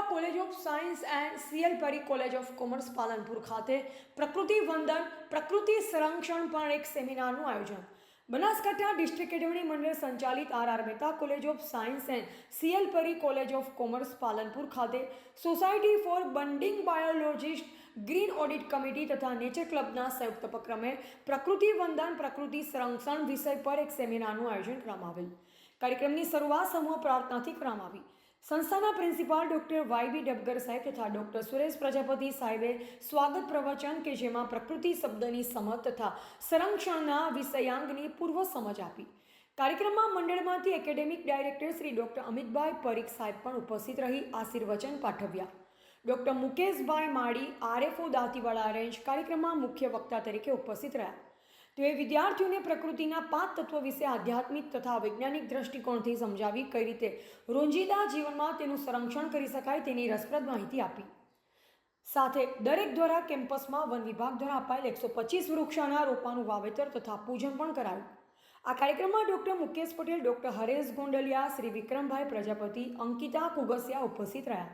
College of science and C L પરી college of commerce Palanpur ખાતે પ્રકૃતિ વંદન પ્રકૃતિ સંરક્ષણ પર એક સેમિનારનું આયોજન. બનાસકાંઠા ડિસ્ટ્રિક્ટ કેળવણી મંડળ સંચાલિત R Mehta college of science and C L પરી કોલેજ ઓફ કોમર્સ પાલનપુર ખાતે society for budding biologist, green audit committee તથા નેચર ક્લબના સંયુક્ત ઉપક્રમે પ્રકૃતિ વંદન પ્રકૃતિ સંરક્ષણ વિષય પર એક સેમિનારનું આયોજન કરવામાં આવેલ. કાર્યક્રમની શરૂઆત સમૂહ પ્રાર્થનાથી કરવામાં આવી. સંસ્થાના પ્રિન્સિપાલ ડૉક્ટર વાય.બી. ડબગર સાહેબ તથા ડૉક્ટર સુરેશ પ્રજાપતિ સાહેબે સ્વાગત પ્રવચન કે જેમાં પ્રકૃતિ શબ્દની સમજ તથા સંરક્ષણના વિષયાંગની પૂર્વ સમજ આપી. કાર્યક્રમમાં મંડળમાંથી academic director Shri doctor Amitbhai Parikh સાહેબ પણ ઉપસ્થિત રહી આશીર્વચન પાઠવ્યા. Doctor Mukeshbhai Mali RFO Dantiwada range કાર્યક્રમમાં મુખ્ય વક્તા તરીકે ઉપસ્થિત રહ્યા. તેઓએ વિદ્યાર્થીઓને પ્રકૃતિના 5 તત્વો વિશે આધ્યાત્મિક તથા વૈજ્ઞાનિક દ્રષ્ટિકોણથી સમજાવી કઈ રીતે રોજિંદા જીવનમાં તેનું સંરક્ષણ કરી શકાય તેની રસપ્રદ માહિતી આપી. સાથે દરેક દ્વારા કેમ્પસમાં વન વિભાગ દ્વારા અપાયેલ 125 વૃક્ષોના રોપાનું વાવેતર તથા પૂજન પણ કરાયું. આ કાર્યક્રમમાં ડૉક્ટર મુકેશ પટેલ, ડૉક્ટર હરેશ ગોંડલિયા, શ્રી વિક્રમભાઈ પ્રજાપતિ, અંકિતા કુગસિયા ઉપસ્થિત રહ્યા.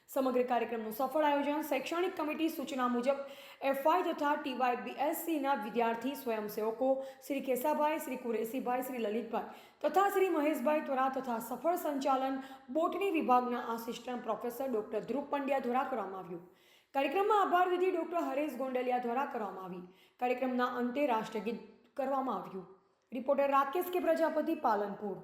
સમગ્ર કાર્યક્રમનું સફળ આયોજન શૈક્ષણિક કમિટી સૂચના મુજબ એફવાય તથા ટીવાય બીએસસીના વિદ્યાર્થી સ્વયંસેવકો શ્રી કેસાભાઈ, શ્રી કુરેશીભાઈ, શ્રી લલિતભાઈ તથા શ્રી મહેશભાઈ દ્વારા તથા સફળ સંચાલન બોટની વિભાગના આસિસ્ટન્ટ પ્રોફેસર ડૉક્ટર ધ્રુવ પંડ્યા દ્વારા કરવામાં આવ્યું. કાર્યક્રમમાં આભાર વિધિ ડૉક્ટર હરેશ ગોંડલિયા દ્વારા કરવામાં આવી. કાર્યક્રમના અંતે રાષ્ટ્રગીત કરવામાં આવ્યું. રિપોર્ટર રાકેશ કે પ્રજાપતિ, પાલનપુર.